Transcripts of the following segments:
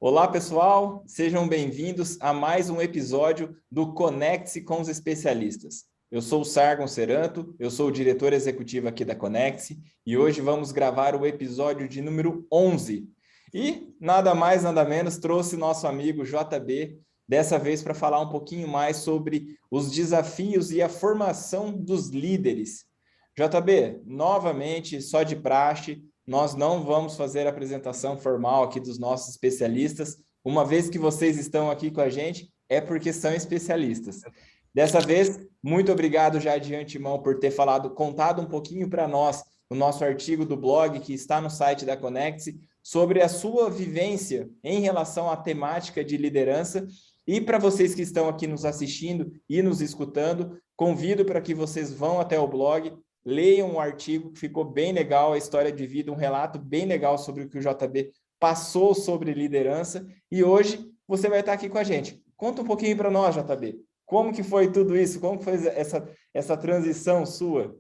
Olá, pessoal, sejam bem-vindos a mais um episódio do Conecte-se com os Especialistas. Eu sou o Sargon Seranto, eu sou o diretor executivo aqui da Conecte e hoje vamos gravar o episódio de número 11. E nada mais, nada menos, trouxe nosso amigo JB, dessa vez para falar um pouquinho mais sobre os desafios e a formação dos líderes. JB, novamente, só de praxe, nós não vamos fazer a apresentação formal aqui dos nossos especialistas. Uma vez que vocês estão aqui com a gente, é porque são especialistas. Dessa vez, muito obrigado já de antemão por ter contado um pouquinho para nós, no nosso artigo do blog, que está no site da Conecte, sobre a sua vivência em relação à temática de liderança. E para vocês que estão aqui nos assistindo e nos escutando, convido para que vocês vão até o blog, leiam um artigo que ficou bem legal, a história de vida, um relato bem legal sobre o que o JB passou sobre liderança. E hoje você vai estar aqui com a gente. Conta um pouquinho para nós, JB. Como que foi tudo isso? Como que foi essa transição sua?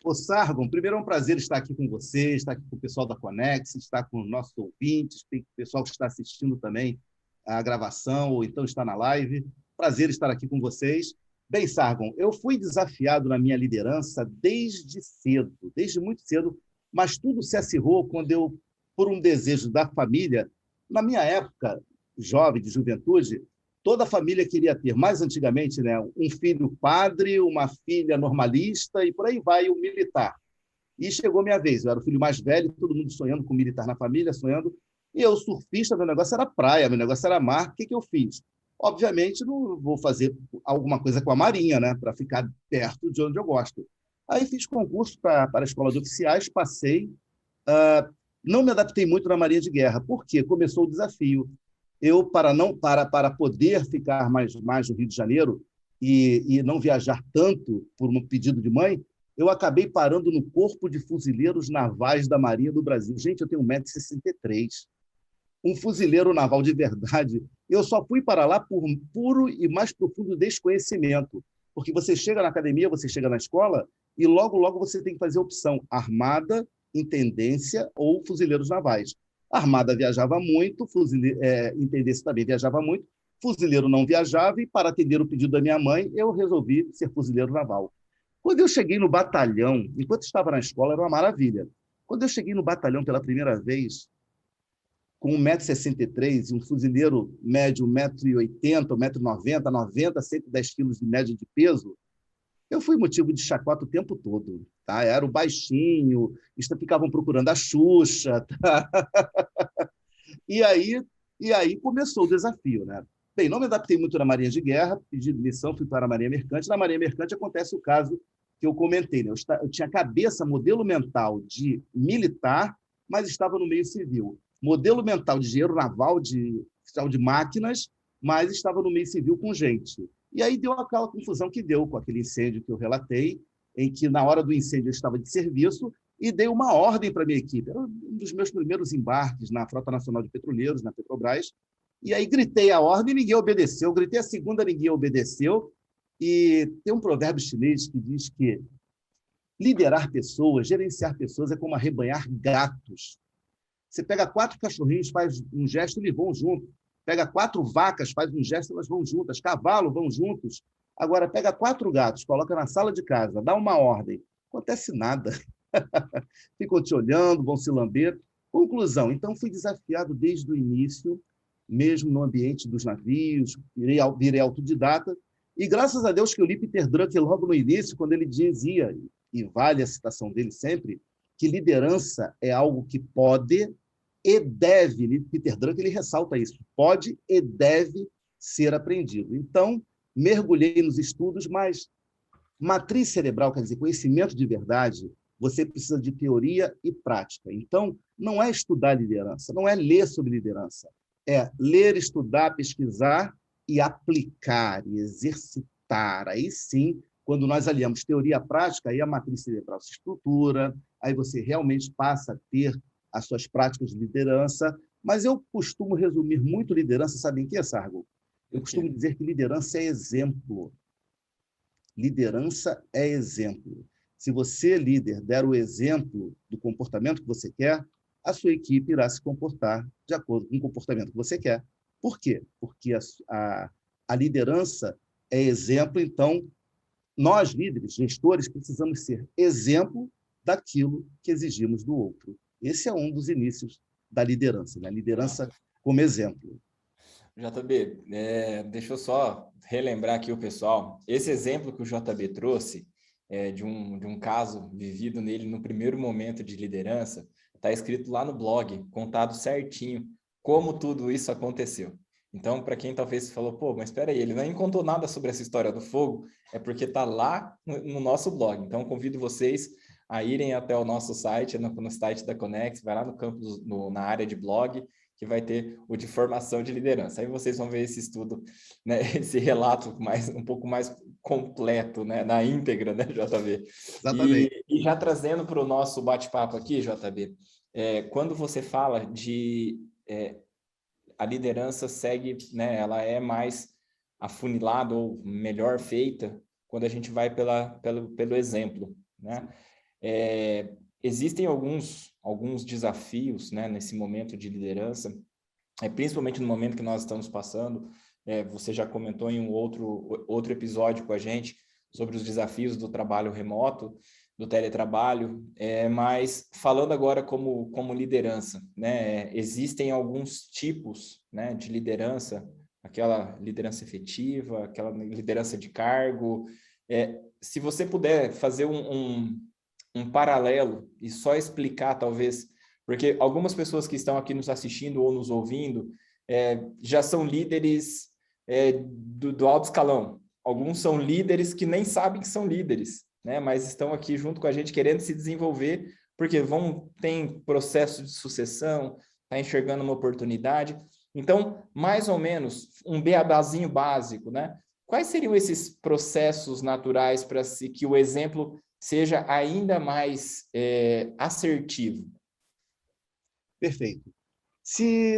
Ô, Sargon, primeiro é um prazer estar aqui com você, estar aqui com o pessoal da Conex, estar com os nossos ouvintes, tem o pessoal que está assistindo também a gravação ou então está na live. Prazer estar aqui com vocês. Bem, Sargon, eu fui desafiado na minha liderança desde cedo, desde muito cedo, mas tudo se acirrou quando eu, por um desejo da família, na minha época, jovem, de juventude, toda a família queria ter, mais antigamente, né, um filho padre, uma filha normalista e por aí vai, o militar. E chegou a minha vez, eu era o filho mais velho, todo mundo sonhando com militar na família, sonhando, e eu, surfista, meu negócio era praia, meu negócio era mar. O que eu fiz? Obviamente, não vou fazer alguma coisa com a Marinha, né, para ficar perto de onde eu gosto. Aí fiz concurso para a Escola de Oficiais, passei, não me adaptei muito na Marinha de Guerra, porque começou o desafio. Eu, para poder ficar mais no Rio de Janeiro e não viajar tanto por um pedido de mãe, eu acabei parando no Corpo de Fuzileiros Navais da Marinha do Brasil. Gente, eu tenho 1,63 m. Um fuzileiro naval de verdade. Eu só fui para lá por puro e mais profundo desconhecimento, porque você chega na academia, você chega na escola e logo, logo você tem que fazer a opção armada, intendência ou fuzileiros navais. A armada viajava muito, intendência também viajava muito, fuzileiro não viajava e, para atender o pedido da minha mãe, eu resolvi ser fuzileiro naval. Quando eu cheguei no batalhão, enquanto estava na escola, era uma maravilha. Quando eu cheguei no batalhão pela primeira vez, com 1,63 m, um fuzileiro médio 1,80 m, 1,90 m, 90, 110 quilos de média de peso, eu fui motivo de chacota o tempo todo. Tá? Era o baixinho, ficavam procurando a Xuxa. Tá? E aí começou o desafio. Né? Bem, não me adaptei muito na Marinha de Guerra, pedi demissão, fui para a Marinha Mercante. Na Marinha Mercante acontece o caso que eu comentei. Né? Eu tinha cabeça, modelo mental de militar, mas estava no meio civil. Modelo mental de engenheiro naval, de oficial de máquinas, mas estava no meio civil com gente. E aí deu aquela confusão que deu com aquele incêndio que eu relatei, em que, na hora do incêndio, eu estava de serviço e dei uma ordem para a minha equipe. Era um dos meus primeiros embarques na Frota Nacional de Petroleiros, na Petrobras. E aí gritei a ordem e ninguém obedeceu. Gritei a segunda, ninguém obedeceu. E tem um provérbio chinês que diz que liderar pessoas, gerenciar pessoas é como arrebanhar gatos. Você pega 4 cachorrinhos, faz um gesto, eles vão junto. Pega 4 vacas, faz um gesto, elas vão juntas. Cavalos vão juntos. Agora, pega 4 gatos, coloca na sala de casa, dá uma ordem. Não acontece nada. Ficam te olhando, vão se lamber. Conclusão, então fui desafiado desde o início, mesmo no ambiente dos navios, virei autodidata, e graças a Deus que eu li Peter Drucker logo no início, quando ele dizia, e vale a citação dele sempre, que liderança é algo que pode e deve, Peter Drucker ele ressalta isso, pode e deve ser aprendido. Então, mergulhei nos estudos, mas matriz cerebral, quer dizer, conhecimento de verdade, você precisa de teoria e prática. Então, não é estudar liderança, não é ler sobre liderança, é ler, estudar, pesquisar e aplicar, e exercitar. Aí sim, quando nós aliamos teoria à prática, aí a matriz cerebral se estrutura, aí você realmente passa a ter as suas práticas de liderança. Mas eu costumo resumir muito liderança, sabe em quê, Sargo? Eu costumo dizer que liderança é exemplo. Liderança é exemplo. Se você, líder, der o exemplo do comportamento que você quer, a sua equipe irá se comportar de acordo com o comportamento que você quer. Por quê? Porque a liderança é exemplo, então, nós, líderes, gestores, precisamos ser exemplo daquilo que exigimos do outro. Esse é um dos inícios da liderança, né? A liderança como exemplo. JB, deixa eu só relembrar aqui o pessoal. Esse exemplo que o JB trouxe, de um caso vivido nele no primeiro momento de liderança, está escrito lá no blog, contado certinho como tudo isso aconteceu. Então, para quem talvez falou, pô, mas espera aí, ele não contou nada sobre essa história do fogo, é porque está lá no nosso blog. Então, convido vocês a irem até o nosso site, no site da Conex, vai lá no campo, na área de blog, que vai ter o de formação de liderança. Aí vocês vão ver esse estudo, né, esse relato um pouco mais completo, né, na íntegra, né, JB? Exatamente. E já trazendo para o nosso bate-papo aqui, JB, quando você fala de a liderança segue, né, ela é mais afunilada ou melhor feita quando a gente vai pelo exemplo, né? Existem alguns desafios, né, nesse momento de liderança, principalmente no momento que nós estamos passando. Você já comentou em um outro episódio com a gente sobre os desafios do trabalho remoto, do teletrabalho, mas falando agora como liderança, né, existem alguns tipos, né, de liderança, aquela liderança efetiva, aquela liderança de cargo. Se você puder fazer um paralelo e só explicar, talvez, porque algumas pessoas que estão aqui nos assistindo ou nos ouvindo já são líderes do alto escalão. Alguns são líderes que nem sabem que são líderes, né? Mas estão aqui junto com a gente querendo se desenvolver, porque tem processo de sucessão, está enxergando uma oportunidade. Então, mais ou menos, um beabazinho básico, né? Quais seriam esses processos naturais para que o exemplo seja ainda mais assertivo? Perfeito. Se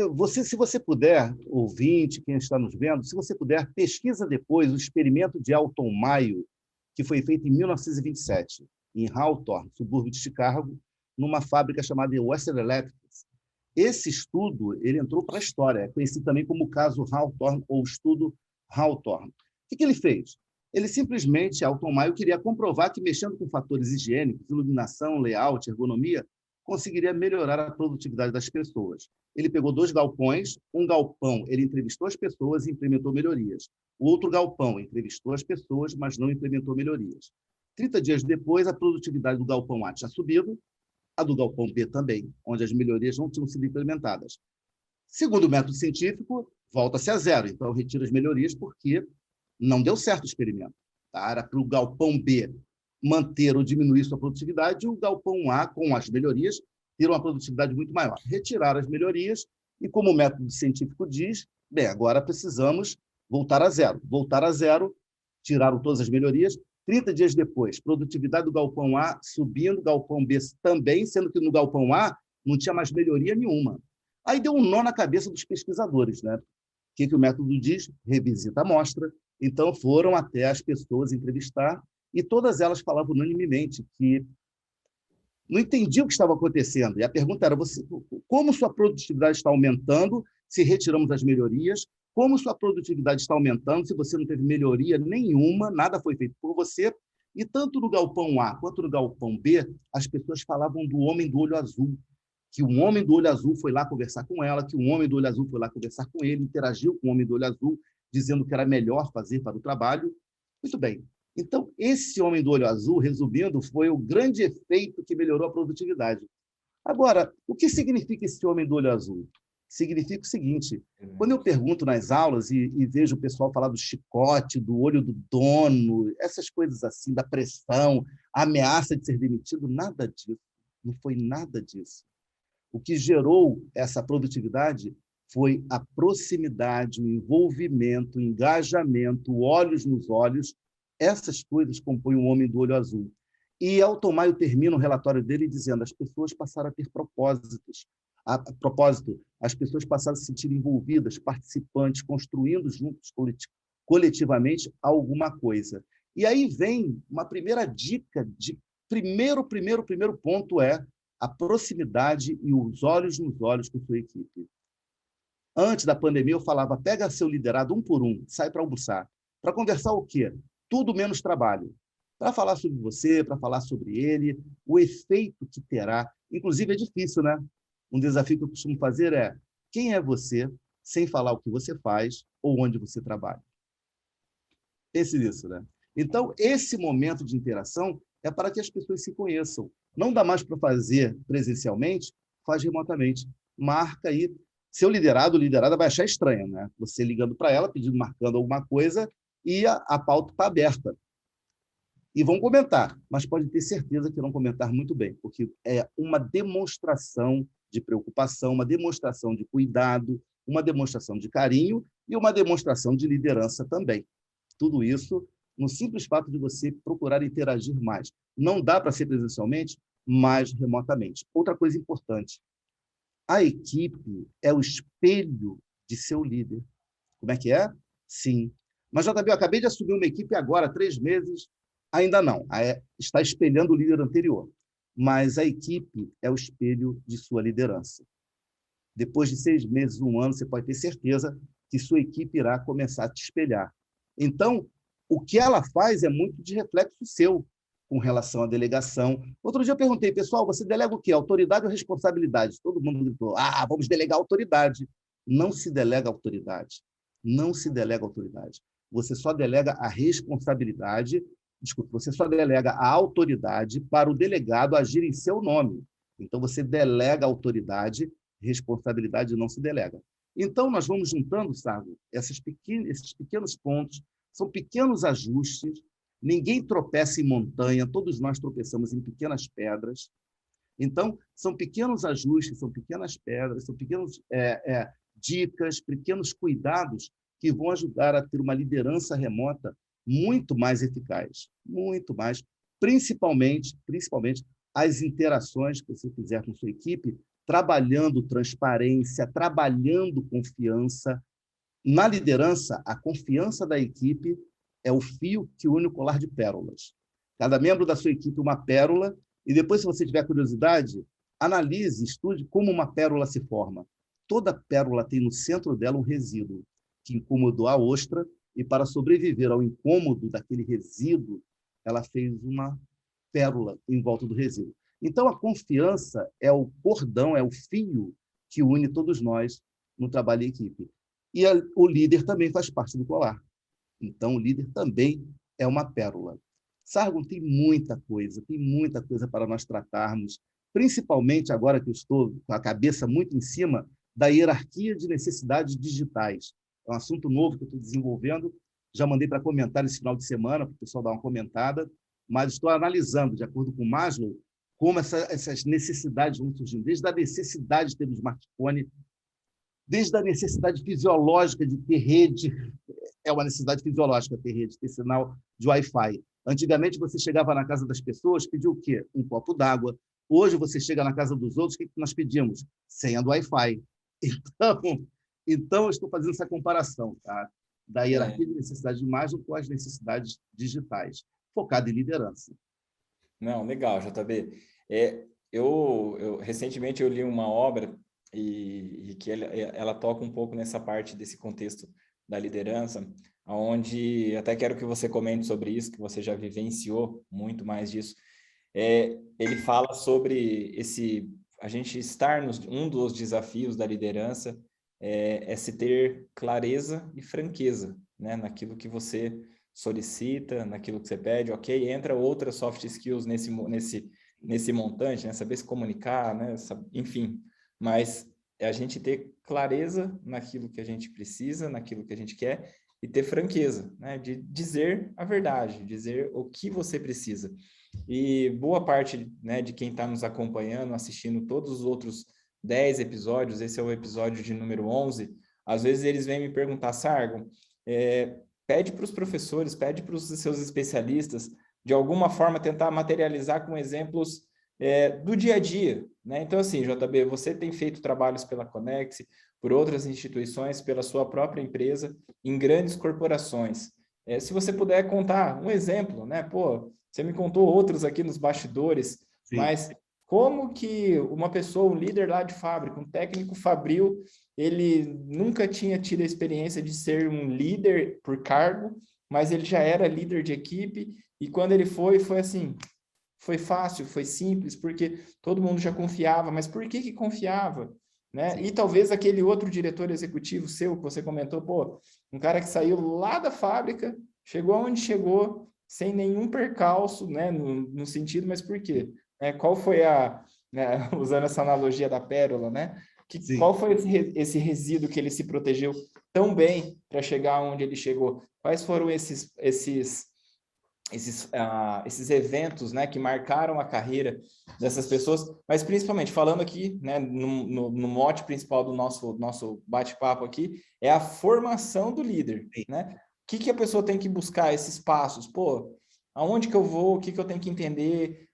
você puder, ouvinte, quem está nos vendo, se você puder, pesquisa depois o experimento de Alton Mayo, que foi feito em 1927, em Hawthorne, subúrbio de Chicago, numa fábrica chamada Western Electric. Esse estudo ele entrou para a história, é conhecido também como o caso Hawthorne ou estudo Hawthorne. O que ele fez? Ele simplesmente, Alton Mayo, queria comprovar que mexendo com fatores higiênicos, iluminação, layout, ergonomia, conseguiria melhorar a produtividade das pessoas. Ele pegou 2 galpões, um galpão ele entrevistou as pessoas e implementou melhorias. O outro galpão entrevistou as pessoas, mas não implementou melhorias. 30 dias depois, a produtividade do galpão A tinha subido, a do galpão B também, onde as melhorias não tinham sido implementadas. Segundo o método científico, volta-se a zero. Então, retira as melhorias porque não deu certo o experimento. Tá? Era para o galpão B manter ou diminuir sua produtividade, e o galpão A, com as melhorias, ter uma produtividade muito maior. Retirar as melhorias e, como o método científico diz, bem, agora precisamos voltar a zero. Voltar a zero, tiraram todas as melhorias. 30 dias depois, produtividade do galpão A subindo, galpão B também, sendo que no galpão A não tinha mais melhoria nenhuma. Aí deu um nó na cabeça dos pesquisadores, né? O que o método diz? Revisita a amostra. Então, foram até as pessoas entrevistar e todas elas falavam unanimemente que não entendiam o que estava acontecendo. E a pergunta era, como sua produtividade está aumentando se retiramos as melhorias? Como sua produtividade está aumentando se você não teve melhoria nenhuma, nada foi feito por você? E tanto no galpão A quanto no galpão B, as pessoas falavam do homem do olho azul, que um homem do olho azul foi lá conversar com ela, que um homem do olho azul foi lá conversar com ele, interagiu com o homem do olho azul, dizendo que era melhor fazer para o trabalho. Muito bem. Então, esse homem do olho azul, resumindo, foi o grande efeito que melhorou a produtividade. Agora, o que significa esse homem do olho azul? Significa o seguinte, quando eu pergunto nas aulas e vejo o pessoal falar do chicote, do olho do dono, essas coisas assim, da pressão, a ameaça de ser demitido, nada disso. Não foi nada disso. O que gerou essa produtividade foi a proximidade, o envolvimento, o engajamento, olhos nos olhos. Essas coisas compõem o homem do olho azul. E Alton Mayo termina o relatório dele dizendo as pessoas passaram a ter propósitos. A propósito, as pessoas passaram a se sentir envolvidas, participantes, construindo juntos, coletivamente, alguma coisa. E aí vem uma primeira dica, primeiro ponto é a proximidade e os olhos nos olhos com sua equipe. Antes da pandemia, eu falava, pega seu liderado um por um, sai para almoçar. Para conversar o quê? Tudo menos trabalho. Para falar sobre você, para falar sobre ele, o efeito que terá. Inclusive, é difícil, né? Um desafio que eu costumo fazer é, quem é você, sem falar o que você faz ou onde você trabalha? Pense nisso, né? Então, esse momento de interação é para que as pessoas se conheçam. Não dá mais para fazer presencialmente, faz remotamente. Marca aí. Seu liderado ou liderada vai achar estranho, né? Você ligando para ela, pedindo, marcando alguma coisa, e a pauta está aberta. E vão comentar, mas pode ter certeza que vão comentar muito bem, porque é uma demonstração de preocupação, uma demonstração de cuidado, uma demonstração de carinho e uma demonstração de liderança também. Tudo isso no simples fato de você procurar interagir mais. Não dá para ser presencialmente, mas remotamente. Outra coisa importante, a equipe é o espelho de seu líder. Como é que é? Sim. Mas, JB, eu acabei de assumir uma equipe agora, 3 meses, ainda não. Está espelhando o líder anterior. Mas a equipe é o espelho de sua liderança. Depois de 6 meses, 1 ano, você pode ter certeza que sua equipe irá começar a te espelhar. Então, o que ela faz é muito de reflexo seu com relação à delegação. Outro dia eu perguntei, pessoal, você delega o quê? Autoridade ou responsabilidade? Todo mundo gritou, vamos delegar autoridade. Não se delega autoridade. Não se delega autoridade. Você só delega a responsabilidade, você só delega a autoridade para o delegado agir em seu nome. Então, você delega a autoridade, responsabilidade não se delega. Então, nós vamos juntando, Sargo, esses pequenos pontos, são pequenos ajustes, ninguém tropeça em montanha, todos nós tropeçamos em pequenas pedras. Então, são pequenos ajustes, são pequenas pedras, são pequenos dicas, pequenos cuidados que vão ajudar a ter uma liderança remota muito mais eficaz, muito mais, principalmente as interações que você fizer com sua equipe, trabalhando transparência, trabalhando confiança. Na liderança, a confiança da equipe é o fio que une o colar de pérolas. Cada membro da sua equipe uma pérola, e depois, se você tiver curiosidade, analise, estude como uma pérola se forma. Toda pérola tem no centro dela um resíduo que incomodou a ostra, e para sobreviver ao incômodo daquele resíduo, ela fez uma pérola em volta do resíduo. Então, a confiança é o cordão, é o fio que une todos nós no trabalho em equipe. E o líder também faz parte do colar. Então, o líder também é uma pérola. Sargon, tem muita coisa para nós tratarmos, principalmente agora que eu estou com a cabeça muito em cima da hierarquia de necessidades digitais. É um assunto novo que eu estou desenvolvendo, já mandei para comentar esse final de semana, para o pessoal dar uma comentada, mas estou analisando, de acordo com o Maslow, como essas necessidades vão surgindo, desde a necessidade de ter um smartphone, desde a necessidade fisiológica de ter rede, é uma necessidade fisiológica ter rede, ter sinal de Wi-Fi. Antigamente, você chegava na casa das pessoas, pediu o quê? Um copo d'água. Hoje, você chega na casa dos outros, o que nós pedimos? Senha do Wi-Fi. Então, eu estou fazendo essa comparação, tá? Da hierarquia de necessidades de Maslow com as necessidades digitais, focada em liderança. Não, legal, JB. Recentemente eu li uma obra e que ela toca um pouco nessa parte desse contexto da liderança, onde até quero que você comente sobre isso, que você já vivenciou muito mais disso. Ele fala sobre a gente estar um dos desafios da liderança é se ter clareza e franqueza, né, naquilo que você solicita, naquilo que você pede. Ok, entra outras soft skills nesse montante, né, saber se comunicar, né, enfim, mas é a gente ter clareza naquilo que a gente precisa, naquilo que a gente quer, e ter franqueza, né, de dizer a verdade, dizer o que você precisa. E boa parte, né, de quem está nos acompanhando, assistindo todos os outros 10 episódios, esse é o episódio de número 11, às vezes eles vêm me perguntar, Sargon, pede para os professores, pede para os seus especialistas, de alguma forma tentar materializar com exemplos do dia a dia, né? Então, assim, JB, você tem feito trabalhos pela Conex, por outras instituições, pela sua própria empresa, em grandes corporações. Se você puder contar um exemplo, né? Pô, você me contou outros aqui nos bastidores, Sim. mas como que uma pessoa, um líder lá de fábrica, um técnico fabril, ele nunca tinha tido a experiência de ser um líder por cargo, mas ele já era líder de equipe, e quando ele foi assim, foi fácil, foi simples, porque todo mundo já confiava, mas por que confiava? Né? E talvez aquele outro diretor executivo seu, que você comentou, pô, um cara que saiu lá da fábrica, chegou onde chegou, sem nenhum percalço, né, no sentido, mas por quê? Qual foi né, usando essa analogia da pérola, né? Qual foi esse resíduo que ele se protegeu tão bem para chegar onde ele chegou? Quais foram esses eventos, né, que marcaram a carreira dessas pessoas, mas principalmente falando aqui, né, no mote principal do nosso bate-papo aqui, é a formação do líder, né? O que a pessoa tem que buscar esses passos? Pô, aonde que eu vou? O que eu tenho que entender?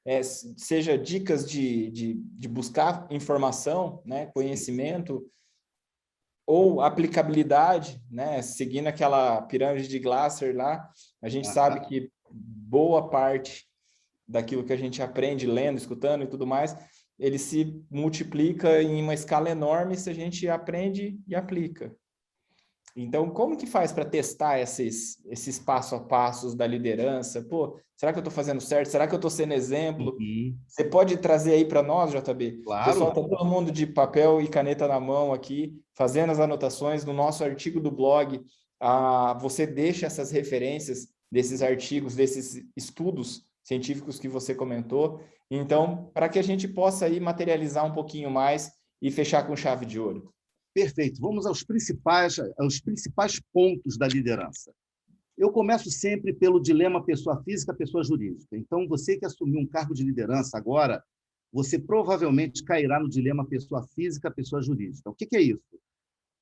Seja dicas de buscar informação, né, conhecimento, ou aplicabilidade, né? Seguindo aquela pirâmide de Glasser lá, a gente sabe que boa parte daquilo que a gente aprende lendo, escutando e tudo mais, ele se multiplica em uma escala enorme se a gente aprende e aplica. Então, como que faz para testar esses passo a passos da liderança? Pô, será que eu estou fazendo certo? Será que eu estou sendo exemplo? Você pode trazer aí para nós, JB? Claro. Pessoal, está todo mundo de papel e caneta na mão aqui, fazendo as anotações no nosso artigo do blog. Você deixa essas referências desses artigos, desses estudos científicos que você comentou. Então, para que a gente possa aí materializar um pouquinho mais e fechar com chave de ouro. Perfeito. Vamos aos principais pontos da liderança. Eu começo sempre pelo dilema pessoa física, pessoa jurídica. Então, você que assumiu um cargo de liderança agora, você provavelmente cairá no dilema pessoa física, pessoa jurídica. O que é isso?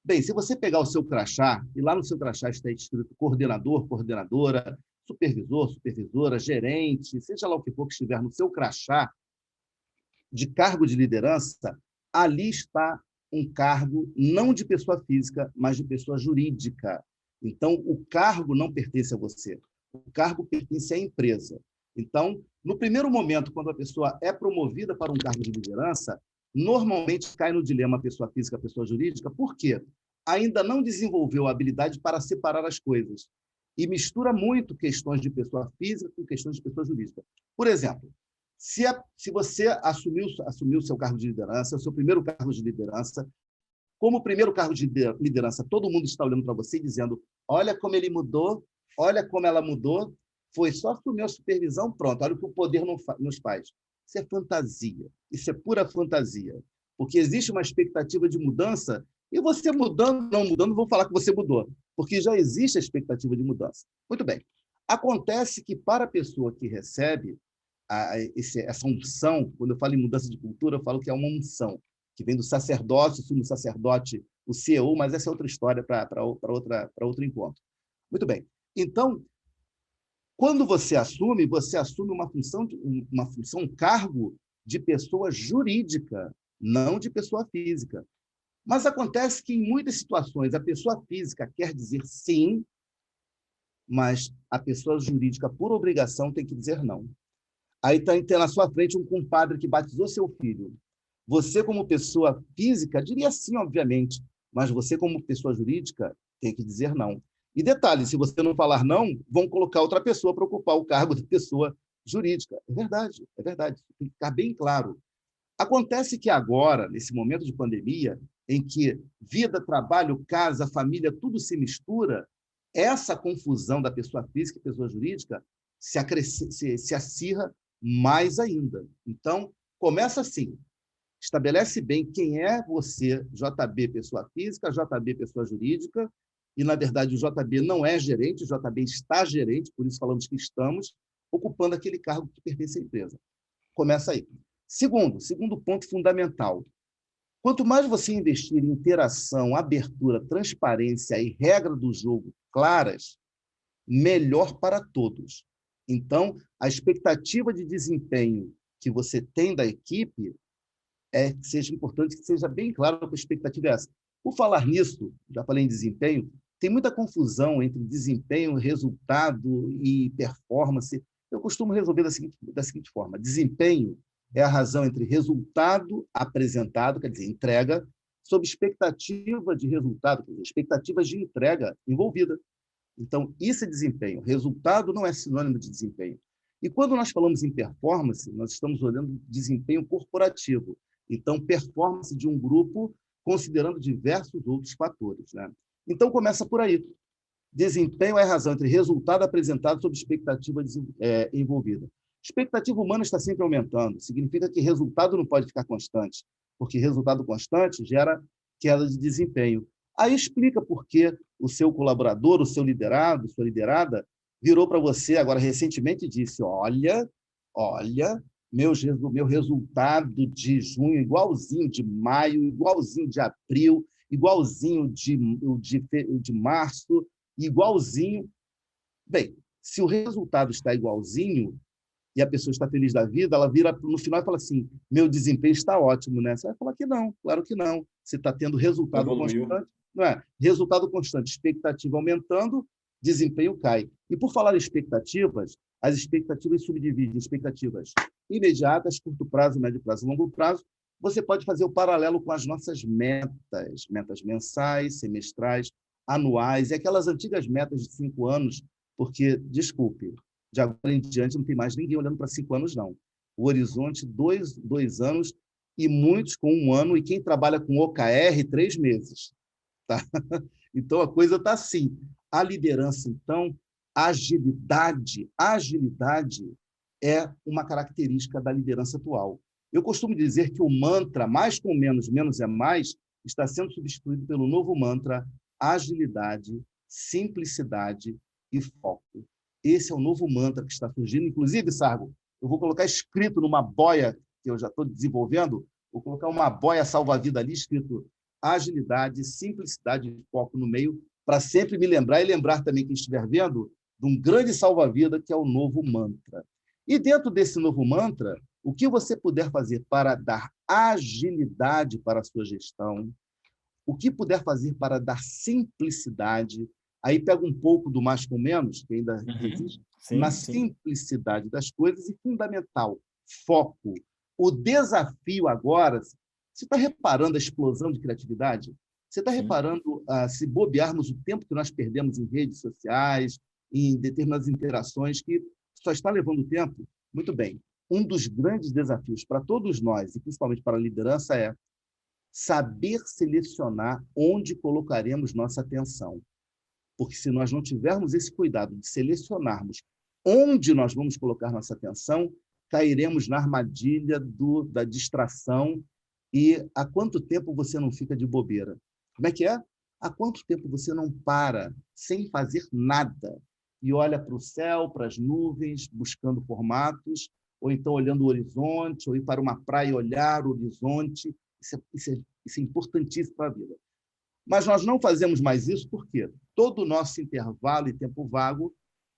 Bem, se você pegar o seu crachá, e lá no seu crachá está escrito coordenador, coordenadora, supervisor, supervisora, gerente, seja lá o que for que estiver no seu crachá de cargo de liderança, ali está um cargo não de pessoa física, mas de pessoa jurídica. Então, o cargo não pertence a você. O cargo pertence à empresa. Então, no primeiro momento, quando a pessoa é promovida para um cargo de liderança, normalmente cai no dilema pessoa física, pessoa jurídica. Por quê? Ainda não desenvolveu a habilidade para separar as coisas. E mistura muito questões de pessoa física com questões de pessoa jurídica. Por exemplo, se você assumiu o seu cargo de liderança, o seu primeiro cargo de liderança, como primeiro cargo de liderança, todo mundo está olhando para você e dizendo: olha como ele mudou, olha como ela mudou, foi só assumir a supervisão, pronto, olha o que o poder nos faz. Isso é fantasia, isso é pura fantasia, porque existe uma expectativa de mudança e você mudando, não mudando, não vou falar que você mudou, porque já existe a expectativa de mudança. Muito bem. Acontece que para a pessoa que recebe essa unção, quando eu falo em mudança de cultura, eu falo que é uma unção, que vem do sacerdócio, sumo sacerdote, o CEO, mas essa é outra história para outro encontro. Muito bem. Então, quando você assume um cargo de pessoa jurídica, não de pessoa física. Mas acontece que, em muitas situações, a pessoa física quer dizer sim, mas a pessoa jurídica, por obrigação, tem que dizer não. Aí tem na sua frente um compadre que batizou seu filho. Você, como pessoa física, diria sim, obviamente, mas você, como pessoa jurídica, tem que dizer não. E detalhe, se você não falar não, vão colocar outra pessoa para ocupar o cargo de pessoa jurídica. É verdade. Tem que ficar bem claro. Acontece que agora, nesse momento de pandemia, em que vida, trabalho, casa, família, tudo se mistura, essa confusão da pessoa física e pessoa jurídica se acirra mais ainda. Então, começa assim. Estabelece bem quem é você, JB, pessoa física, JB, pessoa jurídica, e, na verdade, o JB não é gerente, o JB está gerente, por isso falamos que estamos ocupando aquele cargo que pertence à empresa. Começa aí. Segundo ponto fundamental. Quanto mais você investir em interação, abertura, transparência e regra do jogo claras, melhor para todos. Então, a expectativa de desempenho que você tem da equipe é que seja importante, que seja bem claro que a expectativa é essa. Por falar nisso, já falei em desempenho, tem muita confusão entre desempenho, resultado e performance. Eu costumo resolver da seguinte forma: desempenho é a razão entre resultado apresentado, quer dizer, entrega, sob expectativa de resultado, quer dizer, expectativas de entrega envolvida. Então, isso é desempenho. Resultado não é sinônimo de desempenho. E quando nós falamos em performance, nós estamos olhando desempenho corporativo. Então, performance de um grupo considerando diversos outros fatores, né? Então, começa por aí. Desempenho é a razão entre resultado apresentado sob expectativa envolvida. Expectativa humana está sempre aumentando. Significa que resultado não pode ficar constante, porque resultado constante gera queda de desempenho. Aí explica por que o seu colaborador, o seu liderado, sua liderada, virou para você agora recentemente e disse: olha, meu resultado de junho igualzinho de maio, igualzinho de abril, igualzinho de março, igualzinho. Bem, se o resultado está igualzinho e a pessoa está feliz da vida, ela vira no final e fala assim: meu desempenho está ótimo, né? Você vai falar que não, claro que não. Você está tendo resultado constante, não é? Resultado constante, expectativa aumentando, desempenho cai. E por falar em expectativas, as expectativas subdividem em expectativas imediatas, curto prazo, médio prazo, longo prazo. Você pode fazer o paralelo com as nossas metas mensais, semestrais, anuais, e aquelas antigas metas de 5 anos, porque, desculpe, de agora em diante não tem mais ninguém olhando para 5 anos, não. O horizonte, 2 anos, e muitos com 1 ano, e quem trabalha com OKR, 3 meses. Tá? Então, a coisa está assim. A liderança, então, agilidade é uma característica da liderança atual. Eu costumo dizer que o mantra mais com menos, menos é mais, está sendo substituído pelo novo mantra agilidade, simplicidade e foco. Esse é o novo mantra que está surgindo. Inclusive, Sargo, eu vou colocar escrito numa boia que eu já estou desenvolvendo, vou colocar uma boia salva-vida ali, escrito agilidade, simplicidade e foco no meio, para sempre me lembrar e lembrar também quem estiver vendo de um grande salva-vida que é o novo mantra. E dentro desse novo mantra, o que você puder fazer para dar agilidade para a sua gestão, o que puder fazer para dar simplicidade, aí pega um pouco do mais com menos, que ainda existe, na simplicidade das coisas, e fundamental, foco. O desafio agora, você está reparando a explosão de criatividade? Você está reparando, se bobearmos, o tempo que nós perdemos em redes sociais, em determinadas interações, que só está levando tempo? Muito bem. Um dos grandes desafios para todos nós, e principalmente para a liderança, é saber selecionar onde colocaremos nossa atenção. Porque se nós não tivermos esse cuidado de selecionarmos onde nós vamos colocar nossa atenção, cairemos na armadilha da distração. E há quanto tempo você não fica de bobeira? Como é que é? Há quanto tempo você não para sem fazer nada e olha para o céu, para as nuvens, buscando formatos, ou então olhando o horizonte, ou ir para uma praia e olhar o horizonte? Isso é importantíssimo para a vida. Mas nós não fazemos mais isso porque todo o nosso intervalo e tempo vago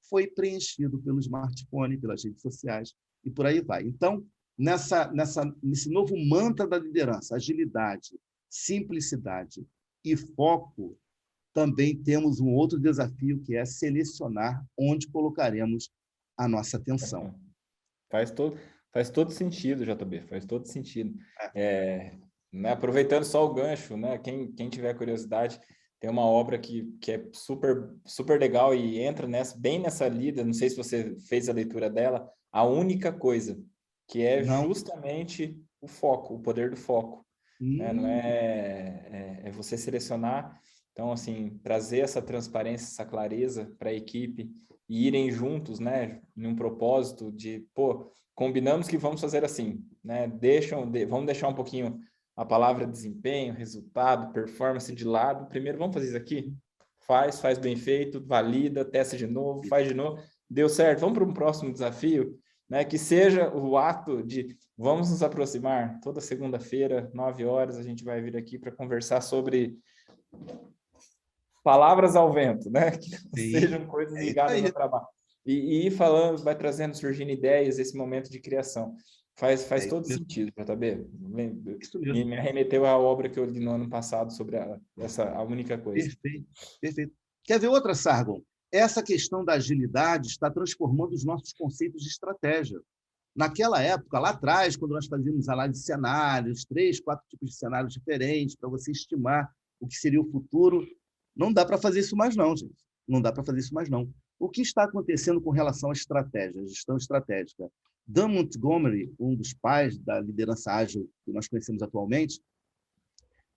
foi preenchido pelo smartphone, pelas redes sociais, e por aí vai. Então, nesse novo mantra da liderança, agilidade, simplicidade e foco, também temos um outro desafio, que é selecionar onde colocaremos a nossa atenção. Faz todo sentido, JB, faz todo sentido. Né, aproveitando só o gancho, né, quem tiver curiosidade, tem uma obra que é super, super legal e entra bem nessa lida, não sei se você fez a leitura dela, A Única Coisa, que é justamente o foco, o poder do foco. Né? Não é você selecionar, então, assim, trazer essa transparência, essa clareza para a equipe e irem juntos, né, em um propósito de, combinamos que vamos fazer assim, né, vamos deixar um pouquinho a palavra desempenho, resultado, performance de lado. Primeiro, vamos fazer isso aqui? Faz bem feito, valida, testa de novo, faz de novo. Deu certo, vamos para um próximo desafio, né? Que seja o ato de vamos nos aproximar. Toda segunda-feira, 9 horas, a gente vai vir aqui para conversar sobre palavras ao vento, né? Que sejam coisas ligadas ao trabalho. E ir falando, vai trazendo, surgindo ideias, esse momento de criação. Faz todo sentido, JB. Me arremeteu à obra que eu li no ano passado sobre a única coisa. Perfeito. Quer ver outra, Sargon? Essa questão da agilidade está transformando os nossos conceitos de estratégia. Naquela época, lá atrás, quando nós fazíamos análise de cenários, 3, 4 tipos de cenários diferentes, para você estimar o que seria o futuro, não dá para fazer isso mais não, gente. Não dá para fazer isso mais não. O que está acontecendo com relação à estratégia, à gestão estratégica? Dan Montgomery, um dos pais da liderança ágil que nós conhecemos atualmente,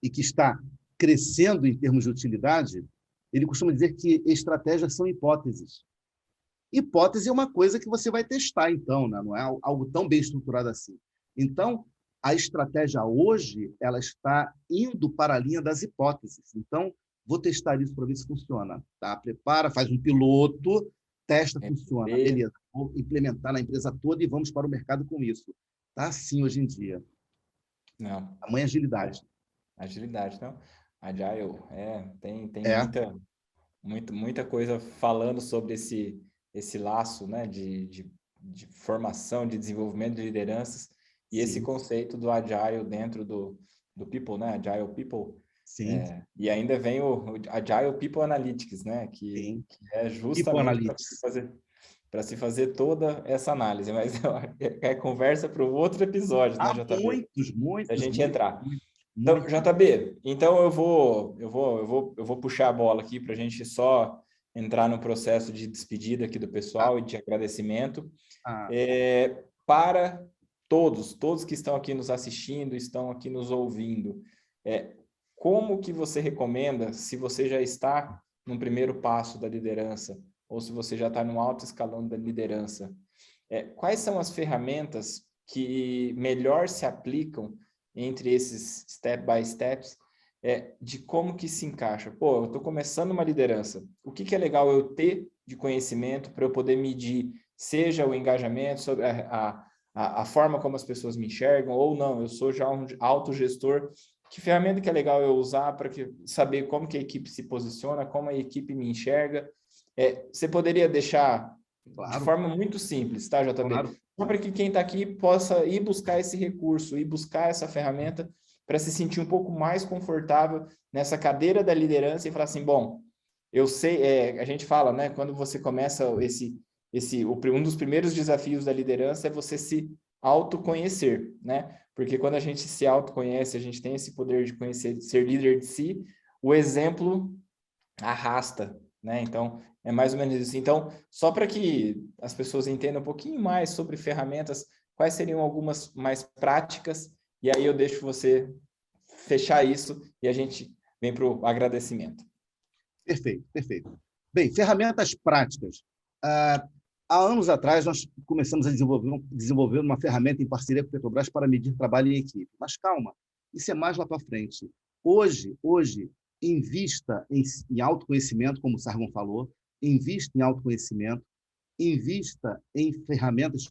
e que está crescendo em termos de utilidade, ele costuma dizer que estratégias são hipóteses. Hipótese é uma coisa que você vai testar, então, né? Não é algo tão bem estruturado assim. Então, a estratégia hoje ela está indo para a linha das hipóteses. Então, vou testar isso para ver se funciona. Tá? Prepara, faz um piloto, testa, funciona. Beleza, vou implementar na empresa toda e vamos para o mercado com isso. Está assim hoje em dia. Não. Tamanha agilidade. Agilidade, não. Agile, tem É. muita coisa falando sobre esse laço, né, de formação, de desenvolvimento de lideranças, e Sim. esse conceito do Agile dentro do People, né, Agile People. Sim. E ainda vem o Agile People Analytics, né, que é justamente para se fazer toda essa análise, mas é conversa para um outro episódio, né, JB? Muitos. A gente entrar. Então, JB, então eu vou puxar a bola aqui para a gente só entrar no processo de despedida aqui do pessoal e de agradecimento. Para todos que estão aqui nos assistindo, estão aqui nos ouvindo, como que você recomenda, se você já está no primeiro passo da liderança, ou se você já está no alto escalão da liderança, quais são as ferramentas que melhor se aplicam entre esses step by steps, de como que se encaixa? Pô, eu estou começando uma liderança. O que é legal eu ter de conhecimento para eu poder medir, seja o engajamento, sobre a forma como as pessoas me enxergam, ou não, eu sou já um autogestor. Que ferramenta que é legal eu usar para saber como que a equipe se posiciona, como a equipe me enxerga? Você poderia deixar de forma muito simples, tá, JB? Claro. Só para que quem está aqui possa ir buscar esse recurso, ir buscar essa ferramenta para se sentir um pouco mais confortável nessa cadeira da liderança e falar assim, bom, eu sei, a gente fala, né, quando você começa um dos primeiros desafios da liderança é você se autoconhecer, né? Porque quando a gente se autoconhece, a gente tem esse poder de conhecer, de ser líder de si, o exemplo arrasta, né? Então, é mais ou menos isso. Então, só para que as pessoas entendam um pouquinho mais sobre ferramentas, quais seriam algumas mais práticas, e aí eu deixo você fechar isso e a gente vem para o agradecimento. Perfeito. Bem, ferramentas práticas. Há anos atrás, nós começamos a desenvolver uma ferramenta em parceria com a Petrobras para medir trabalho em equipe. Mas calma, isso é mais lá para frente. Hoje, invista em autoconhecimento, como o Sargon falou, invista em autoconhecimento, invista em ferramentas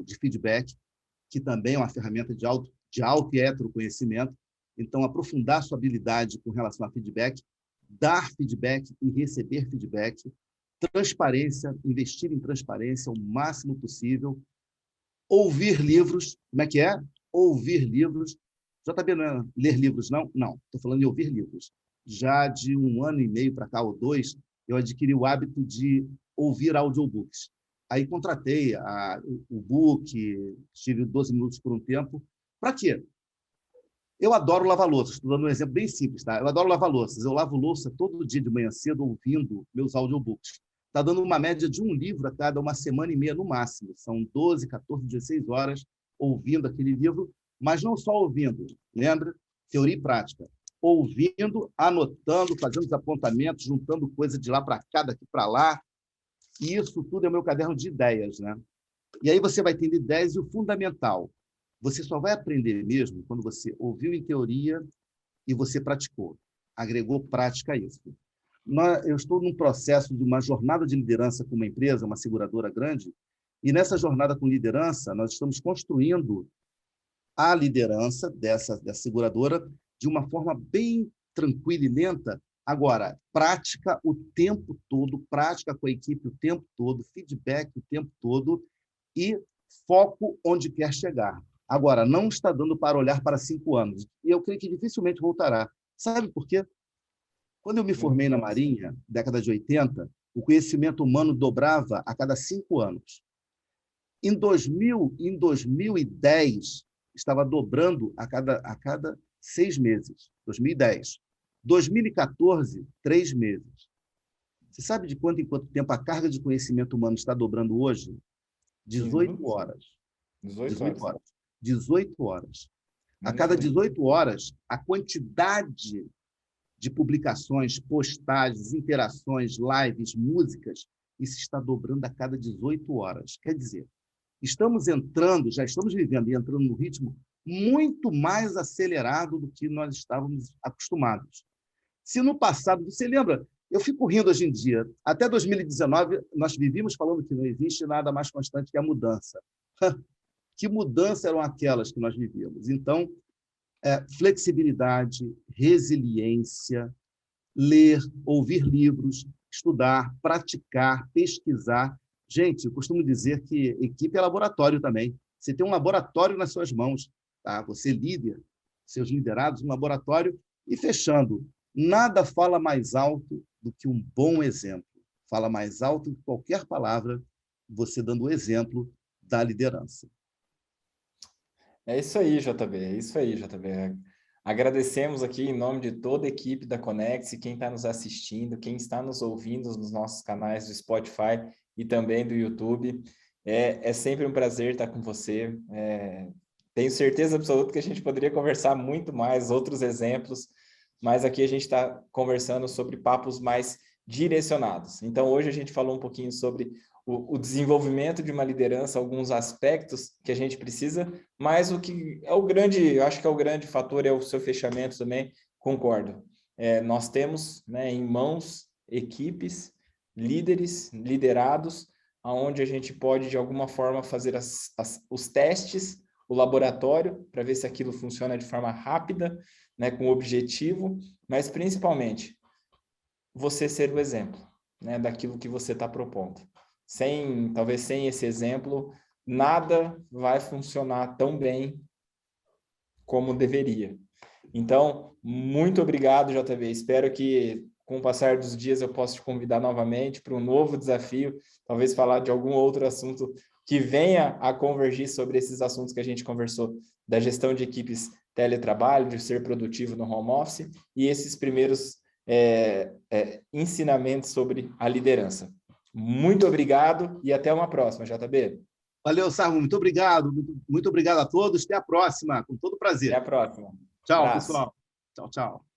de feedback, que também é uma ferramenta de auto e heteroconhecimento. Então, aprofundar sua habilidade com relação a feedback, dar feedback e receber feedback, transparência, investir em transparência o máximo possível, ouvir livros, como é que é? Ouvir livros. JB não é ler livros, não? Não, estou falando de ouvir livros. Já de 1 ano e meio para cá, ou 2, eu adquiri o hábito de ouvir audiobooks. Aí contratei o book, tive 12 minutos por um tempo. Para quê? Eu adoro lavar louças. Estou dando um exemplo bem simples, tá? Eu adoro lavar louças. Eu lavo louça todo dia de manhã cedo ouvindo meus audiobooks. Está dando uma média de 1 livro a cada 1,5 no máximo. São 12, 14, 16 horas ouvindo aquele livro, mas não só ouvindo. Lembra? Teoria e prática. Ouvindo, anotando, fazendo os apontamentos, juntando coisa de lá para cá, daqui para lá. E isso tudo é o meu caderno de ideias, né? E aí você vai tendo ideias e o fundamental. Você só vai aprender mesmo quando você ouviu em teoria e você praticou. Agregou prática a isso. Eu estou num processo de uma jornada de liderança com uma empresa, uma seguradora grande, e nessa jornada com liderança, nós estamos construindo a liderança dessa seguradora de uma forma bem tranquila e lenta. Agora, prática o tempo todo, prática com a equipe o tempo todo, feedback o tempo todo e foco onde quer chegar. Agora, não está dando para olhar para 5 anos. E eu creio que dificilmente voltará. Sabe por quê? Quando eu me formei na Marinha, década de 80, o conhecimento humano dobrava a cada 5 anos. Em 2010, estava dobrando a cada 6 meses. 2010. 2014, 3 meses. Você sabe de quanto em quanto tempo a carga de conhecimento humano está dobrando hoje? 15 18 minutos? horas. 18 horas. 18 horas. A Menos cada de 18 horas, a quantidade de publicações, postagens, interações, lives, músicas, isso está dobrando a cada 18 horas. Quer dizer, já estamos vivendo e entrando num ritmo muito mais acelerado do que nós estávamos acostumados. Se no passado, você lembra, eu fico rindo hoje em dia, até 2019 nós vivíamos falando que não existe nada mais constante que a mudança. Que mudanças eram aquelas que nós vivíamos? Então, flexibilidade, resiliência, ler, ouvir livros, estudar, praticar, pesquisar. Gente, eu costumo dizer que equipe é laboratório também. Você tem um laboratório nas suas mãos, tá? Você líder, seus liderados, um laboratório. E fechando, nada fala mais alto do que um bom exemplo. Fala mais alto do que qualquer palavra, você dando o exemplo da liderança. É isso aí, JB. É isso aí, JB. Agradecemos aqui em nome de toda a equipe da Conecte, quem está nos assistindo, quem está nos ouvindo nos nossos canais do Spotify e também do YouTube. É sempre um prazer estar com você. Tenho certeza absoluta que a gente poderia conversar muito mais, outros exemplos, mas aqui a gente está conversando sobre papos mais direcionados. Então, hoje a gente falou um pouquinho sobre o desenvolvimento de uma liderança, alguns aspectos que a gente precisa, mas o que é o grande, eu acho que é o grande fator, é o seu fechamento também, concordo. Nós temos, né, em mãos equipes, líderes, liderados, onde a gente pode, de alguma forma, fazer os testes, o laboratório, para ver se aquilo funciona de forma rápida, né, com objetivo, mas principalmente você ser o exemplo, né, daquilo que você está propondo. Talvez sem esse exemplo, nada vai funcionar tão bem como deveria. Então, muito obrigado, JV. Espero que, com o passar dos dias, eu possa te convidar novamente para um novo desafio, talvez falar de algum outro assunto que venha a convergir sobre esses assuntos que a gente conversou, da gestão de equipes teletrabalho, de ser produtivo no home office, e esses primeiros ensinamentos sobre a liderança. Muito obrigado e até uma próxima, JB. Valeu, Sargo. Muito obrigado. Muito obrigado a todos. Até a próxima. Com todo prazer. Até a próxima. Tchau, Abraço. pessoal. Tchau, tchau.